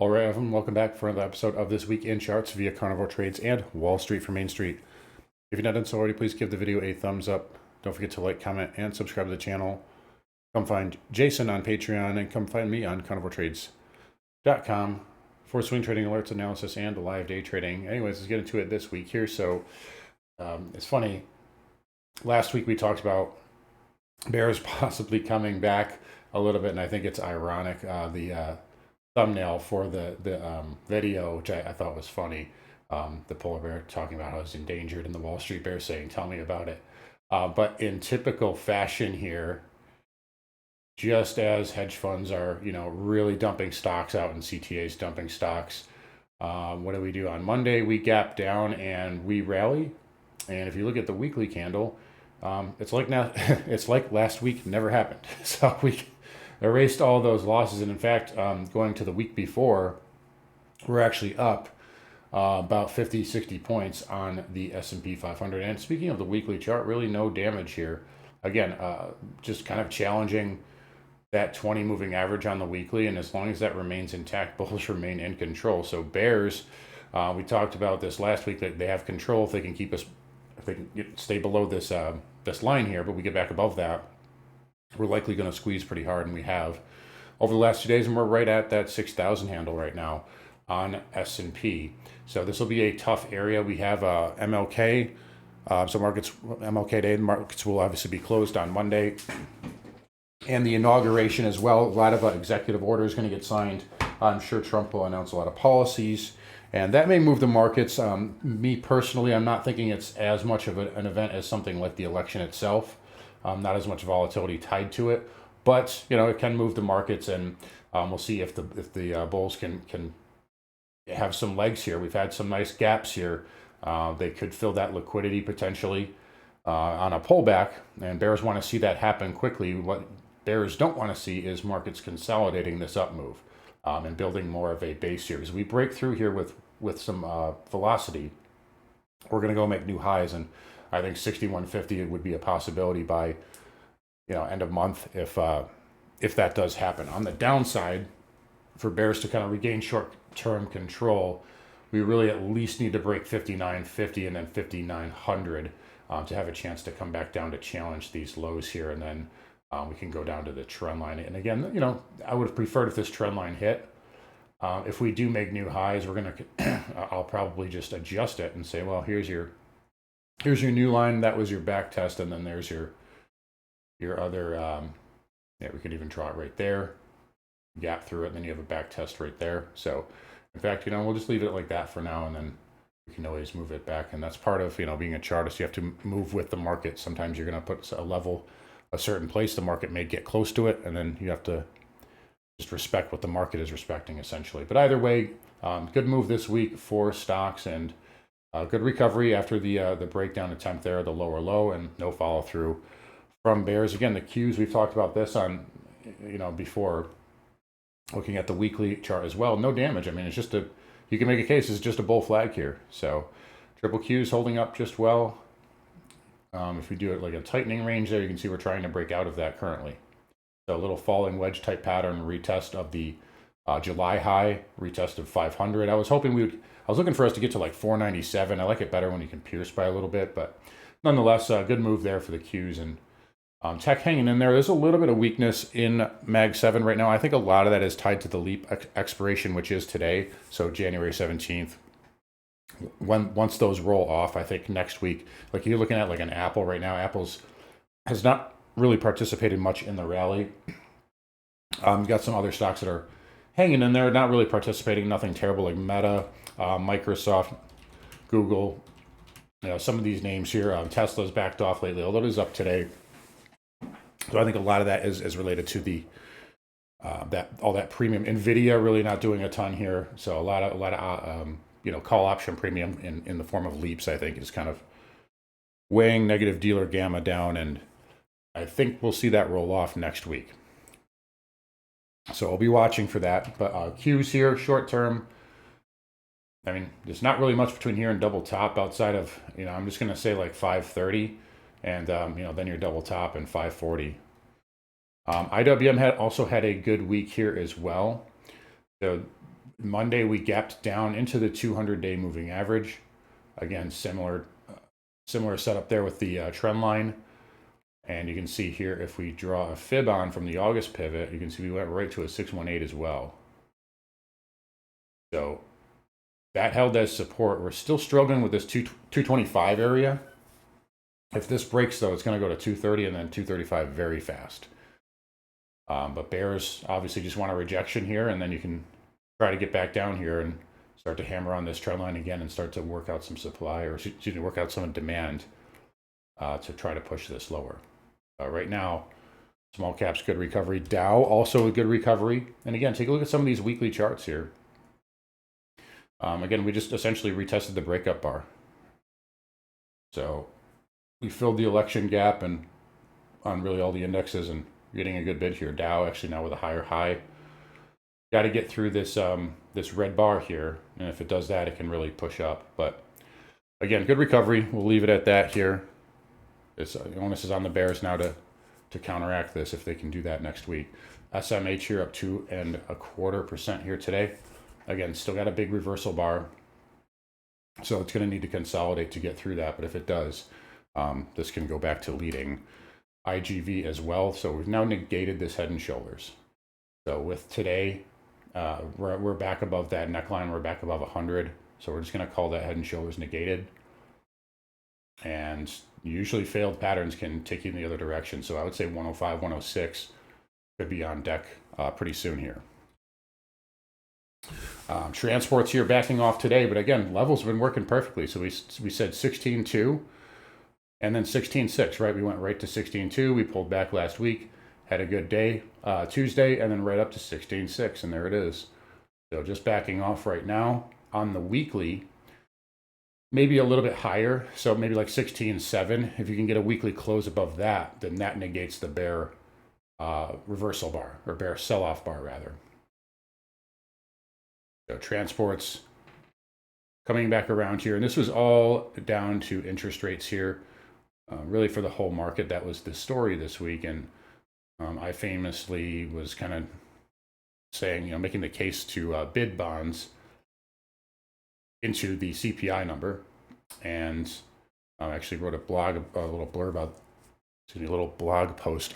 All right, everyone, welcome back for another episode of This Week in Charts via Carnivore Trades and Wall Street for Main Street. If you've not done so already, please give the video a thumbs up. Don't forget to like, comment, and subscribe to the channel. Come find Jason on Patreon and come find me on carnivoretrades.com for swing trading alerts, analysis, and live day trading. Anyways, let's get into it this week here. So it's funny. Last week we talked about bears possibly coming back a little bit, and I think it's ironic. The thumbnail for the video, which I thought was funny. The polar bear talking about how it's endangered, and the Wall Street bear saying, "Tell me about it." But in typical fashion here, just as hedge funds are, really dumping stocks out and CTAs dumping stocks, what do we do on Monday? We gap down and we rally. And if you look at the weekly candle, it's like now, it's like last week never happened. So we erased all those losses, and in fact, going to the week before, we're actually up about 50-60 points on the S&P 500. And speaking of the weekly chart, really no damage here. Again, just kind of challenging that 20 moving average on the weekly, and as long as that remains intact, bulls remain in control. So bears, we talked about this last week, that they have control if they can keep us, if they can stay below this this line here, but we get back above that, we're likely going to squeeze pretty hard, and we have over the last 2 days, and we're right at that 6,000 handle right now on S&P. So this will be a tough area. We have MLK, so MLK Day, markets will obviously be closed on Monday, and the inauguration as well. A lot of executive orders going to get signed. I'm sure Trump will announce a lot of policies, and that may move the markets. Me personally, I'm not thinking it's as much of an event as something like the election itself. Not as much volatility tied to it, but it can move the markets, and we'll see if the bulls can have some legs here. We've had some nice gaps here. They could fill that liquidity potentially on a pullback, and bears want to see that happen quickly. What bears don't want to see is markets consolidating this up move and building more of a base here. As we break through here with some velocity, we're going to go make new highs, and I think 6150 would be a possibility by end of month if that does happen. On the downside, for bears to kind of regain short-term control, we really at least need to break 5950 and then 5900 to have a chance to come back down to challenge these lows here, and then we can go down to the trend line. And again, I would have preferred if this trend line hit. If we do make new highs, we're gonna I'll probably just adjust it and say, well, here's your new line. That was your back test, and then there's your other. We could even draw it right there, gap through it, and then you have a back test right there. So, in fact, we'll just leave it like that for now, and then we can always move it back. And that's part of being a chartist. You have to move with the market. Sometimes you're going to put a level a certain place. The market may get close to it, and then you have to just respect what the market is respecting, essentially. But either way, good move this week for stocks, and good recovery after the breakdown attempt there, the lower low, and no follow through from bears. Again, the Qs, we've talked about this on, before, looking at the weekly chart as well. No damage. I mean, it's just you can make a case it's just a bull flag here. So triple Qs holding up just well. If we do it like a tightening range there, you can see we're trying to break out of that currently. So a little falling wedge type pattern, retest of the July high, retest of 500. I was looking for us to get to like 497. I like it better when you can pierce by a little bit, but nonetheless, a good move there for the Qs. And tech hanging in there. There's a little bit of weakness in Mag 7 right now. I think a lot of that is tied to the leap expiration, which is today, so January 17th. Once those roll off, I think next week, like you're looking at like an Apple right now. Apple's has not really participated much in the rally. You got some other stocks that are hanging in there, not really participating, nothing terrible, like Meta, Microsoft, Google. Some of these names here. Tesla's backed off lately, although it is up today. So I think a lot of that is related to the all that premium. Nvidia really not doing a ton here. So a lot of call option premium in the form of leaps, I think, is kind of weighing negative dealer gamma down, and I think we'll see that roll off next week. So I'll be watching for that. But Qs here, short term, I mean, there's not really much between here and double top outside of, I'm just going to say like 530, and, then your double top and 540. IWM also had a good week here as well. So Monday, we gapped down into the 200-day moving average. Again, similar setup there with the trend line. And you can see here, if we draw a fib on from the August pivot, you can see we went right to a 618 as well. So that held as support. We're still struggling with this 225 area. If this breaks, though, it's going to go to 230 and then 235 very fast. But bears obviously just want a rejection here, and then you can try to get back down here and start to hammer on this trend line again and start to work out some supply, or excuse me, work out some demand to try to push this lower. Right now, small caps, good recovery. Dow, also a good recovery. And again, take a look at some of these weekly charts here. Again, we just essentially retested the breakup bar. So we filled the election gap and on really all the indexes and getting a good bid here. Dow actually now with a higher high. Got to get through this this red bar here, and if it does that, it can really push up. But again, good recovery. We'll leave it at that here. This onus is on the bears now to counteract this if they can do that next week. SMH here up 2.25% here today. Again, still got a big reversal bar, so it's going to need to consolidate to get through that. But if it does, this can go back to leading. IGV as well. So we've now negated this head and shoulders. So with today, we're back above that neckline. We're back above 100. So we're just going to call that head and shoulders negated. And usually failed patterns can take you in the other direction. So I would say 105, 106 could be on deck pretty soon here. Transports here backing off today, but again, levels have been working perfectly. So we said 16.2 and then 16.6, right? We went right to 16.2. We pulled back last week, had a good day Tuesday, and then right up to 16.6, and there it is. So just backing off right now. On the weekly, maybe a little bit higher, so maybe like 16.7. If you can get a weekly close above that, then that negates the bear reversal bar, or bear sell-off bar rather. So transports coming back around here, and this was all down to interest rates here. Really for the whole market, that was the story this week, and I famously was kind of saying, making the case to bid bonds into the CPI number, and I actually wrote a little blog post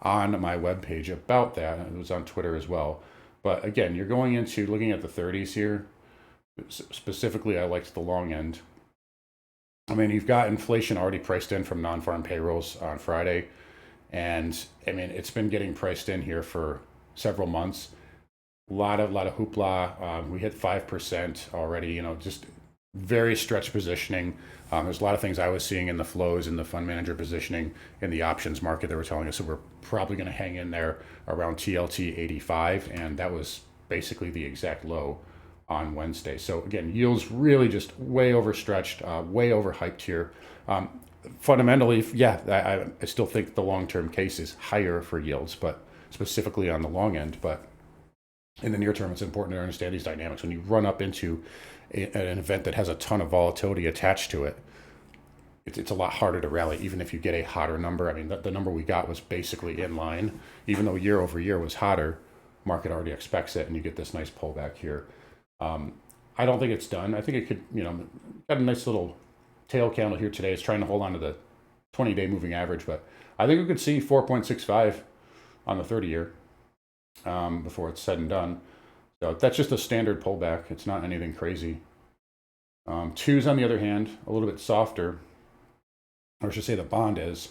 on my webpage about that. It was on Twitter as well. But again, you're going into looking at the 30s here. Specifically, I liked the long end. I mean, you've got inflation already priced in from non-farm payrolls on Friday. And I mean, it's been getting priced in here for several months. A lot of hoopla. We hit 5% already, just very stretched positioning. There's a lot of things I was seeing in the flows in the fund manager positioning in the options market that were telling us that we're probably going to hang in there around TLT 85. And that was basically the exact low on Wednesday. So again, yields really just way overstretched, way overhyped here. Fundamentally, yeah, I still think the long-term case is higher for yields, but specifically on the long end. But in the near term, it's important to understand these dynamics. When you run up into an event that has a ton of volatility attached to it, it's a lot harder to rally, even if you get a hotter number. I mean, the number we got was basically in line, even though year over year was hotter. Market already expects it, and you get this nice pullback here. I don't think it's done. I think it could, got a nice little tail candle here today. It's trying to hold on to the 20-day moving average, but I think we could see 4.65 on the 30-year before it's said and done. So that's just a standard pullback. It's not anything crazy. Twos, on the other hand, a little bit softer, or I should say the bond is.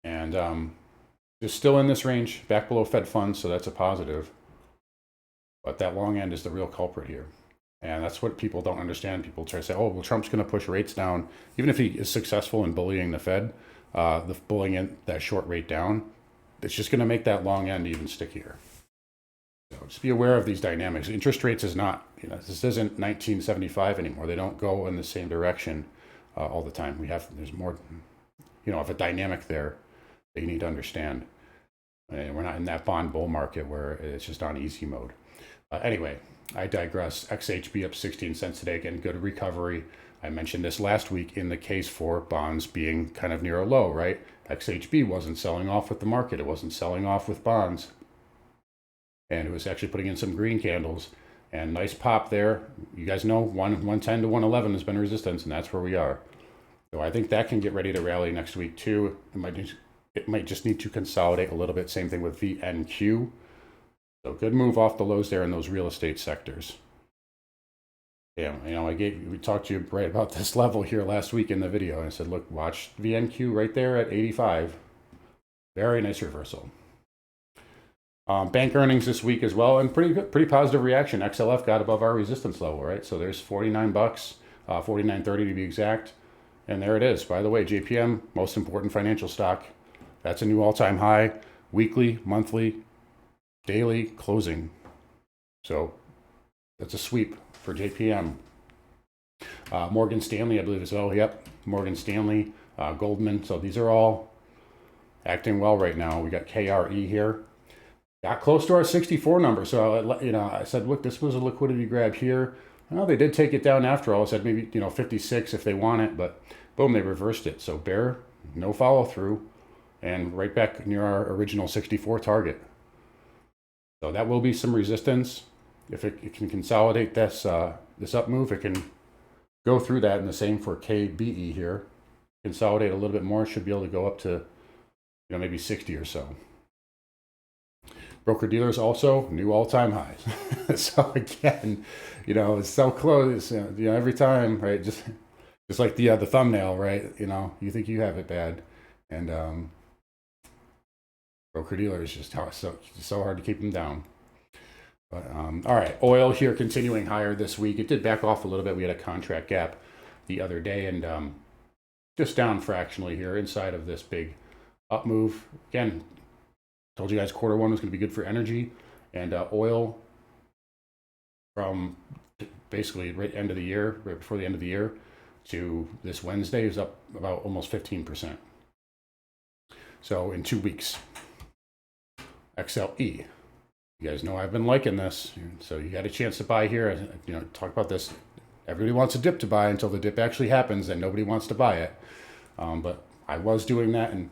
And it's still in this range, back below Fed funds, so that's a positive. But that long end is the real culprit here. And that's what people don't understand. People try to say, oh, well, Trump's going to push rates down. Even if he is successful in bullying the Fed, bullying that short rate down, it's just going to make that long end even stickier. So just be aware of these dynamics. Interest rates is not, this isn't 1975 anymore. They don't go in the same direction all the time. There's more, of a dynamic there that you need to understand. And we're not in that bond bull market where it's just on easy mode. Anyway, I digress. XHB up 16 cents today. Again, good recovery. I mentioned this last week in the case for bonds being kind of near a low, right? XHB wasn't selling off with the market. It wasn't selling off with bonds. And it was actually putting in some green candles And nice pop there. You guys know 110 to 111 has been resistance, and that's where we are. So I think that can get ready to rally next week too. It might just need to consolidate a little bit. Same thing with VNQ. So good move off the lows there in those real estate sectors. Yeah, you know, we talked to you right about this level here last week in the video. And I said, look, watch VNQ right there at 85. Very nice reversal. Bank earnings this week as well, and pretty positive reaction. XLF got above our resistance level, right? So there's 49 bucks, 49.30 to be exact. And there it is. By the way, JPM, most important financial stock. That's a new all-time high, weekly, monthly, daily closing. So that's a sweep for JPM. Morgan Stanley, I believe as well. Yep, Morgan Stanley, Goldman. So these are all acting well right now. We got KRE here. Got close to our 64 number. So, you know, I said, look, this was a liquidity grab here. Well, they did take it down after all. I said maybe, you know, 56 if they want it, but boom, they reversed it. So bear, no follow through, and right back near our original 64 target. So that will be some resistance. If it can consolidate this up move, it can go through that, and the same for KBE here. Consolidate a little bit more, should be able to go up to, you know, maybe 60 or so. Broker dealers also new all-time highs. So again, you know, it's so close. You know, every time, right? Just like the thumbnail, right? You know, you think you have it bad, and broker dealers just so hard to keep them down. But all right, oil here continuing higher this week. It did back off a little bit. We had a contract gap the other day, and just down fractionally here inside of this big up move. Again, told you guys quarter one was going to be good for energy, and oil from basically right end of the year, right before the end of the year, to this Wednesday is up about almost 15%. So in 2 weeks, XLE. You guys know I've been liking this, so you got a chance to buy here. You know, talk about this. Everybody wants a dip to buy until the dip actually happens, and nobody wants to buy it. But I was doing that, and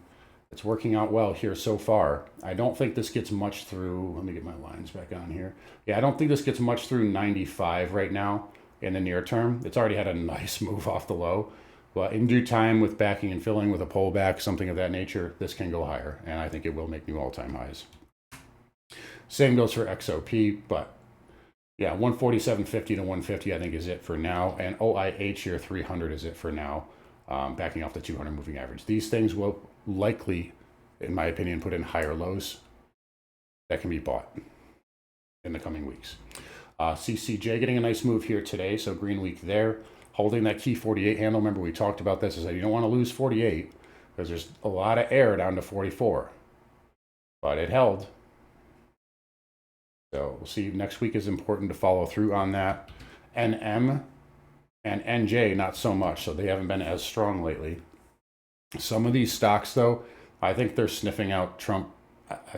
it's working out well here so far. I don't think this gets much through. Let me get my lines back on here. Yeah, I don't think this gets much through 95 right now in the near term. It's already had a nice move off the low. But in due time, with backing and filling with a pullback, something of that nature, this can go higher. And I think it will make new all-time highs. Same goes for XOP, but yeah, 147.50 to 150 I think is it for now. And OIH here, 300 is it for now, backing off the 200 moving average. These things will likely, in my opinion, put in higher lows that can be bought in the coming weeks. CCJ getting a nice move here today, so green week there. Holding that key 48 handle. Remember, we talked about this. I said you don't want to lose 48 because there's a lot of air down to 44. But it held. So we'll see. Next week is important to follow through on that. NM and NJ, not so much. So they haven't been as strong lately. Some of these stocks, though, I think they're sniffing out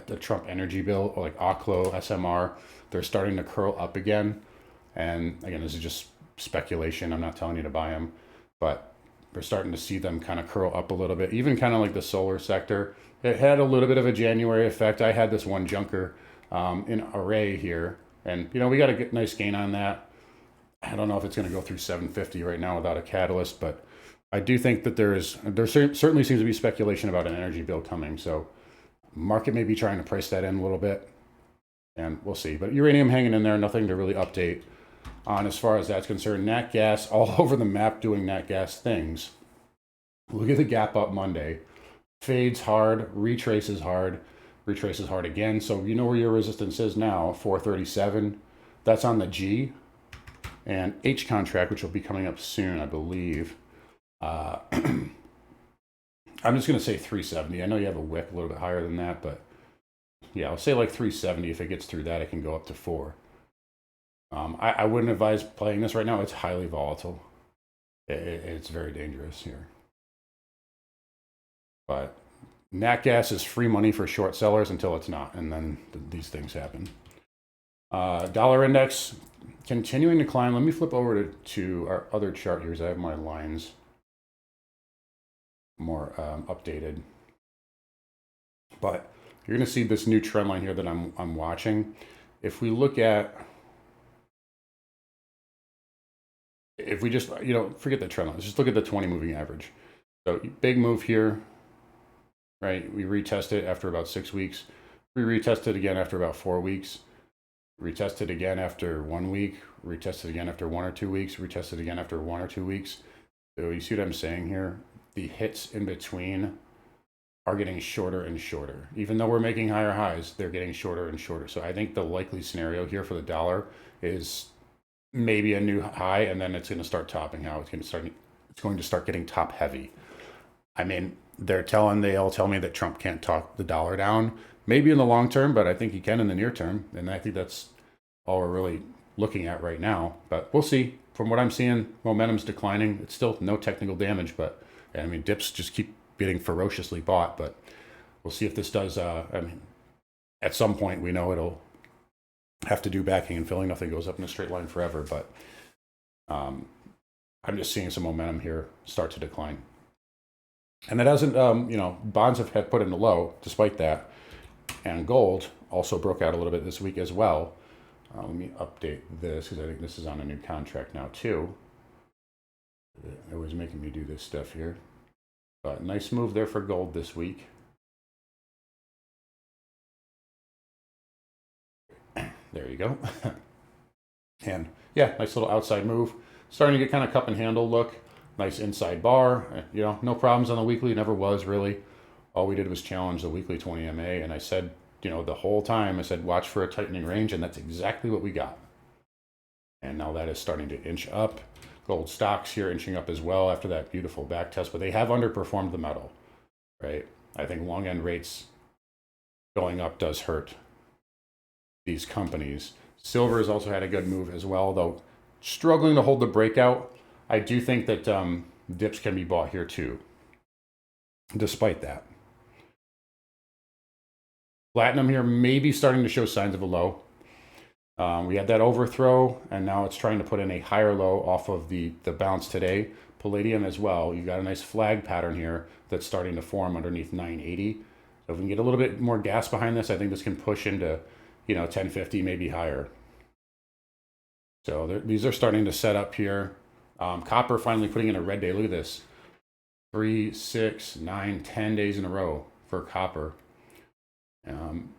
the Trump energy bill, like ACLO, SMR. They're starting to curl up again. And again, this is just speculation. I'm not telling you to buy them, but we're starting to see them kind of curl up a little bit. Even kind of like the solar sector. It had a little bit of a January effect. I had this one junker in array here, and you know, we got a nice gain on that. I don't know if it's going to go through 750 right now without a catalyst, but I do think that there certainly seems to be speculation about an energy bill coming. So market may be trying to price that in a little bit, and we'll see. But uranium hanging in there, nothing to really update on as far as that's concerned. Nat gas all over the map doing nat gas things. Look at the gap up Monday. Fades hard, retraces hard again. So you know where your resistance is now, 437. That's on the G. And H contract, which will be coming up soon, I believe. I'm just going to say 370. I know you have a wick a little bit higher than that, but yeah, I'll say like 370. If it gets through that, it can go up to 4. I wouldn't advise playing this right now. It's highly volatile. It's very dangerous here. But nat gas is free money for short sellers until it's not, and then these things happen. Dollar index continuing to climb. Let me flip over to our other chart here, because I have my lines more updated. But you're going to see this new trend line here that I'm watching. If we look at if we just, forget the trend line, let's just look at the 20 moving average. So big move here, right? We retest it after about 6 weeks. We retest it again after about 4 weeks. Retest it again after 1 week. Retest it again after 1 or 2 weeks. Retest it again after 1 or 2 weeks. So you see what I'm saying here? The hits in between are getting shorter and shorter. Even though we're making higher highs, they're getting shorter and shorter. So I think the likely scenario here for the dollar is maybe a new high, and then it's going to start topping out. It's going to start getting top heavy. I mean, they all tell me that Trump can't talk the dollar down. Maybe in the long term, but I think he can in the near term. And I think that's all we're really looking at right now. But we'll see. From what I'm seeing, momentum's declining. It's still no technical damage, but I mean, dips just keep getting ferociously bought. But we'll see if this does. I mean, at some point, we know it'll have to do backing and filling. Nothing goes up in a straight line forever. But I'm just seeing some momentum here start to decline. And that hasn't, bonds have had put in the low despite that. And gold also broke out a little bit this week as well. Let me update this because I think this is on a new contract now too. It was making me do this stuff here. But nice move there for gold this week. There you go. And yeah, nice little outside move. Starting to get kind of cup and handle look. Nice inside bar. No problems on the weekly. Never was really. All we did was challenge the weekly 20 MA. And I said, the whole time, I said, watch for a tightening range. And that's exactly what we got. And now that is starting to inch up. Gold stocks here inching up as well after that beautiful back test. But they have underperformed the metal, right? I think long end rates going up does hurt these companies. Silver has also had a good move as well, though struggling to hold the breakout. I do think that dips can be bought here too, despite that. Platinum here maybe starting to show signs of a low. We had that overthrow, and now it's trying to put in a higher low off of the bounce today. Palladium as well. You got a nice flag pattern here that's starting to form underneath 980. So if we can get a little bit more gas behind this, I think this can push into 1050, maybe higher. So these are starting to set up here. Copper finally putting in a red day. Look at this. 3, 6, 9, 10 days in a row for copper.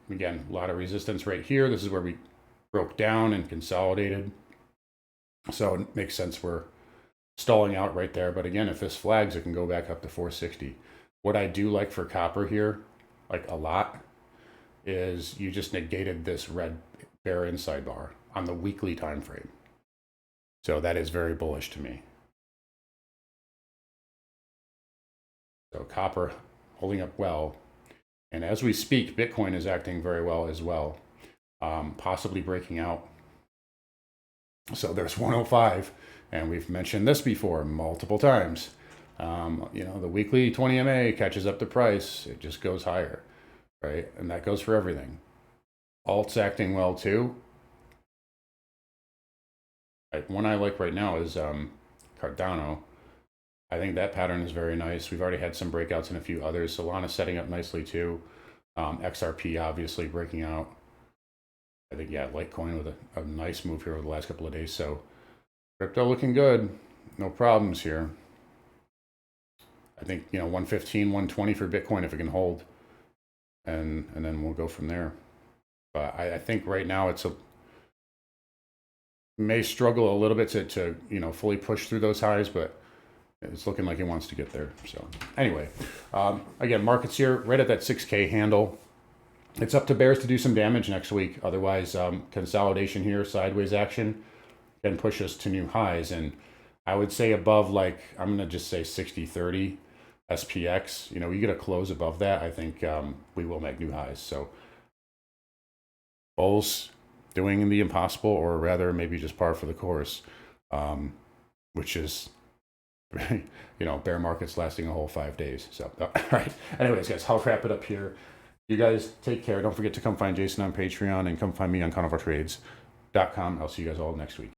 Again, a lot of resistance right here. This is where we broke down and consolidated. So it makes sense we're stalling out right there. But again, if this flags, it can go back up to 460. What I do like for copper here, like a lot, is you just negated this red bear inside bar on the weekly time frame. So that is very bullish to me. So copper holding up well. And as we speak, Bitcoin is acting very well as well, possibly breaking out. So there's 105, and we've mentioned this before multiple times. The weekly 20 MA catches up the price. It just goes higher, right? And that goes for everything. Alt's acting well too. One I like right now is Cardano. I think that pattern is very nice. We've already had some breakouts in a few others. Solana's setting up nicely too. XRP obviously breaking out. I think, yeah, Litecoin with a nice move here over the last couple of days. So crypto looking good. No problems here. I think, 115, 120 for Bitcoin if it can hold. And then we'll go from there. But I think right now may struggle a little bit to fully push through those highs, but it's looking like it wants to get there. So anyway, again, markets here right at that 6K handle. It's up to bears to do some damage next week. Otherwise, consolidation here, sideways action, can push us to new highs. And I would say above, I'm going to just say 60-30 SPX. We get a close above that, I think we will make new highs. So bulls doing the impossible, or rather maybe just par for the course, which is bear markets lasting a whole 5 days. So, all right. Anyways, guys, I'll wrap it up here. You guys take care. Don't forget to come find Jason on Patreon and come find me on carnivoretrades.com. I'll see you guys all next week.